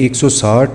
160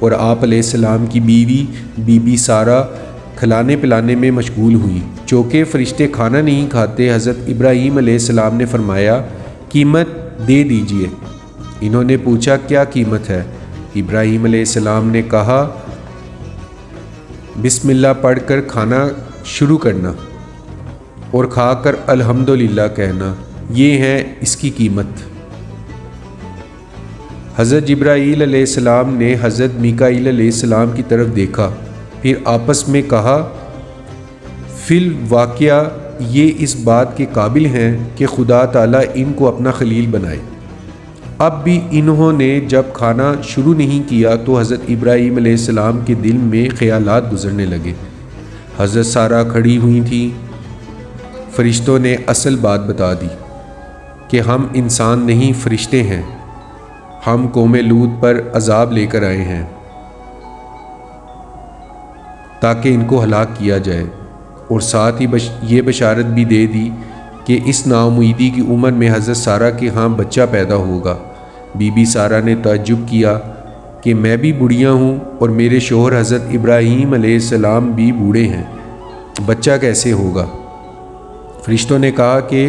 اور آپ علیہ السلام کی بیوی بی بی سارہ کھلانے پلانے میں مشغول ہوئیں۔ چونکہ فرشتے کھانا نہیں کھاتے، حضرت ابراہیم علیہ السلام نے فرمایا قیمت دے دیجئے۔ انہوں نے پوچھا کیا قیمت ہے؟ ابراہیم علیہ السلام نے کہا بسم اللہ پڑھ کر کھانا شروع کرنا اور کھا کر الحمدللہ کہنا، یہ ہے اس کی قیمت۔ حضرت جبرائیل علیہ السلام نے حضرت میکائیل علیہ السلام کی طرف دیکھا، پھر آپس میں کہا فی الواقعہ یہ اس بات کے قابل ہیں کہ خدا تعالیٰ ان کو اپنا خلیل بنائے۔ اب بھی انہوں نے جب کھانا شروع نہیں کیا تو حضرت ابراہیم علیہ السلام کے دل میں خیالات گزرنے لگے۔ حضرت سارہ کھڑی ہوئی تھیں۔ فرشتوں نے اصل بات بتا دی کہ ہم انسان نہیں فرشتے ہیں، ہم قوم لوط پر عذاب لے کر آئے ہیں تاکہ ان کو ہلاک کیا جائے، اور ساتھ ہی یہ بشارت بھی دے دی کہ اس ناامیدی کی عمر میں حضرت سارہ کے ہاں بچہ پیدا ہوگا۔ بی بی سارہ نے تعجب کیا کہ میں بھی بوڑھیا ہوں اور میرے شوہر حضرت ابراہیم علیہ السلام بھی بوڑھے ہیں، بچہ کیسے ہوگا؟ فرشتوں نے کہا کہ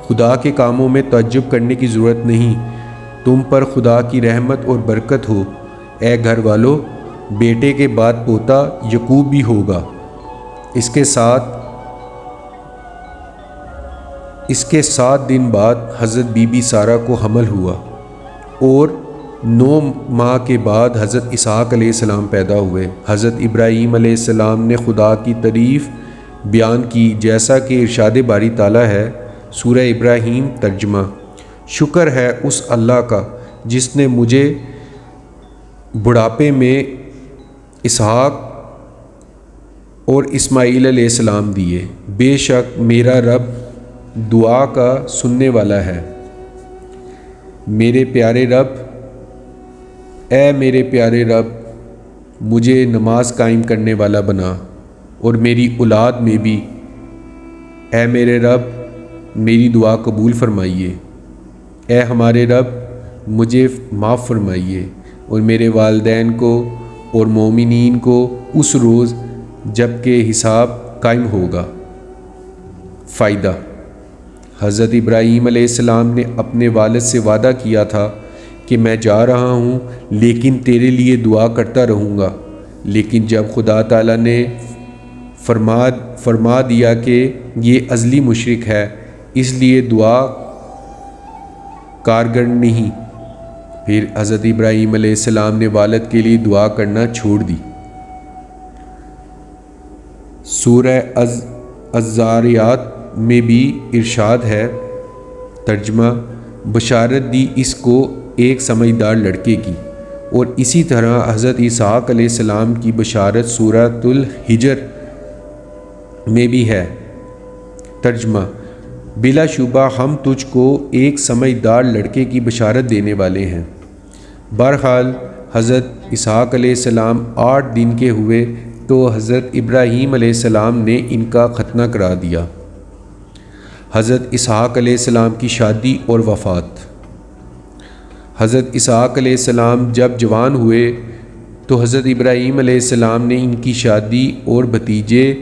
خدا کے کاموں میں تعجب کرنے کی ضرورت نہیں، تم پر خدا کی رحمت اور برکت ہو۔ اے گھر والو، بیٹے کے بعد پوتا یعقوب بھی ہوگا۔ اس کے 7 دن بعد حضرت بی بی سارہ کو حمل ہوا اور 9 ماہ کے بعد حضرت اسحاق علیہ السلام پیدا ہوئے۔ حضرت ابراہیم علیہ السلام نے خدا کی تعریف بیان کی جیسا کہ ارشاد باری تعالیٰ ہے۔ سورہ ابراہیم ترجمہ۔ شکر ہے اس اللہ کا جس نے مجھے بڑھاپے میں اسحاق اور اسماعیل علیہ السلام دیے۔ بے شک میرا رب دعا کا سننے والا ہے۔ میرے پیارے رب، اے میرے پیارے رب، مجھے نماز قائم کرنے والا بنا اور میری اولاد میں بھی، اے میرے رب میری دعا قبول فرمائیے۔ اے ہمارے رب مجھے معاف فرمائیے اور میرے والدین کو اور مومنین کو اس روز جب کہ حساب قائم ہوگا۔ فائدہ: حضرت ابراہیم علیہ السلام نے اپنے والد سے وعدہ کیا تھا کہ میں جا رہا ہوں لیکن تیرے لیے دعا کرتا رہوں گا، لیکن جب خدا تعالیٰ نے فرما دیا کہ یہ ازلی مشرک ہے اس لیے دعا کارگر نہیں، پھر حضرت ابراہیم علیہ السلام نے والد کے لیے دعا کرنا چھوڑ دی۔ سورہ الذاریات میں بھی ارشاد ہے، ترجمہ: بشارت دی اس کو ایک سمجھدار لڑکے کی، اور اسی طرح حضرت اسحاق علیہ السلام کی بشارت سورۃ الحجر میں بھی ہے۔ ترجمہ: بلا شبہ ہم تجھ کو ایک سمجھدار لڑکے کی بشارت دینے والے ہیں۔ بہرحال حضرت اسحاق علیہ السلام 8 دن کے ہوئے تو حضرت ابراہیم علیہ السلام نے ان کا ختنہ کرا دیا۔ حضرت اسحاق علیہ السلام کی شادی اور وفات۔ حضرت اسحاق علیہ السلام جب جوان ہوئے تو حضرت ابراہیم علیہ السلام نے ان کی شادی اور بھتیجے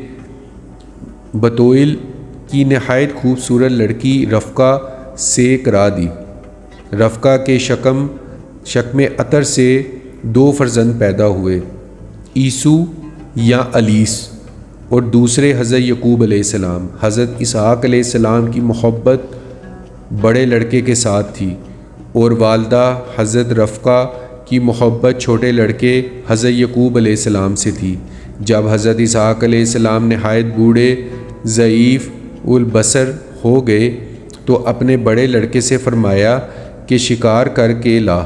بتوئل کی نہایت خوبصورت لڑکی رفقہ سے کرا دی۔ رفقہ کے شکم عطر سے 2 فرزند پیدا ہوئے، عیسو یا علیس، اور دوسرے حضرت یعقوب علیہ السلام۔ حضرت اسحاق علیہ السلام کی محبت بڑے لڑکے کے ساتھ تھی اور والدہ حضرت رفقہ کی محبت چھوٹے لڑکے حضرت یعقوب علیہ السلام سے تھی۔ جب حضرت اسحاق علیہ السلام نہایت بوڑھے ضعیف البصر ہو گئے تو اپنے بڑے لڑکے سے فرمایا کہ شکار کر کے لا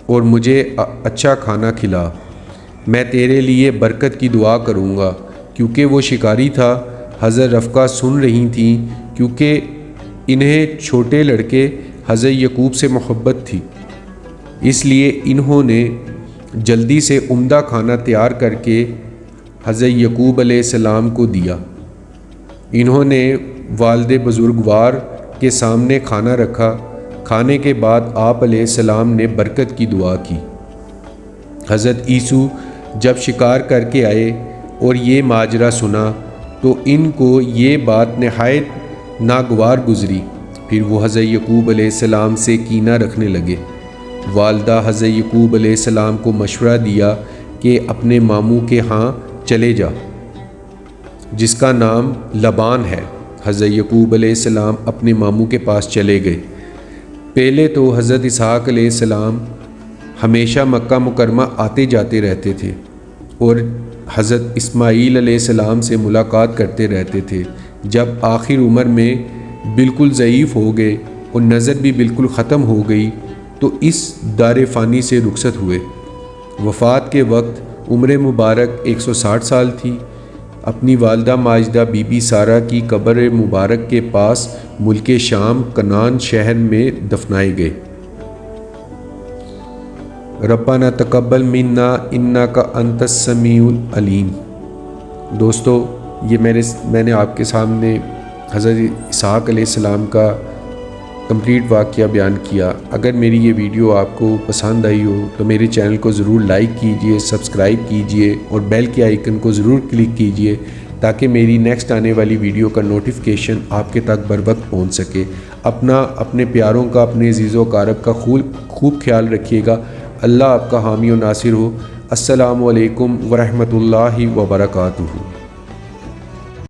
اور مجھے اچھا کھانا کھلا، میں تیرے لیے برکت کی دعا کروں گا، کیونکہ وہ شکاری تھا۔ حضرت رفقہ سن رہی تھیں کیونکہ انہیں چھوٹے لڑکے حضرت یعقوب سے محبت تھی، اس لیے انہوں نے جلدی سے عمدہ کھانا تیار کر کے حضرت یعقوب علیہ السلام کو دیا۔ انہوں نے والد بزرگوار کے سامنے کھانا رکھا۔ کھانے کے بعد آپ علیہ السلام نے برکت کی دعا کی۔ حضرت عیسیٰ جب شکار کر کے آئے اور یہ ماجرا سنا تو ان کو یہ بات نہایت ناگوار گزری۔ پھر وہ حضرت یعقوب علیہ السلام سے کینہ رکھنے لگے۔ والدہ حضرت یعقوب علیہ السلام کو مشورہ دیا کہ اپنے ماموں کے ہاں چلے جا جس کا نام لبان ہے۔ حضرت یعقوب علیہ السلام اپنے ماموں کے پاس چلے گئے۔ پہلے تو حضرت اسحاق علیہ السلام ہمیشہ مکہ مکرمہ آتے جاتے رہتے تھے اور حضرت اسماعیل علیہ السلام سے ملاقات کرتے رہتے تھے۔ جب آخر عمر میں بالکل ضعیف ہو گئے اور نظر بھی بالکل ختم ہو گئی تو اس دار فانی سے رخصت ہوئے۔ وفات کے وقت عمر مبارک 160 سال تھی۔ اپنی والدہ ماجدہ بی بی سارہ کی قبر مبارک کے پاس ملک شام کنعان شہر میں دفنائے گئے۔ ربنا تقبل منا انک انت السمیع العلیم۔ دوستو، یہ میں نے آپ کے سامنے حضرت اسحاق علیہ السلام کا کمپلیٹ واقعہ بیان کیا۔ اگر میری یہ ویڈیو آپ کو پسند آئی ہو تو میرے چینل کو ضرور لائک کیجئے، سبسکرائب کیجئے اور بیل کے آئیکن کو ضرور کلک کیجئے تاکہ میری نیکسٹ آنے والی ویڈیو کا نوٹیفیکیشن آپ کے تک بر وقت پہنچ سکے۔ اپنے پیاروں کا، اپنے عزیز و اقارب کا خوب خیال رکھیے گا۔ اللہ آپ کا حامی و ناصر ہو۔ السلام علیکم ورحمۃ اللہ وبرکاتہ۔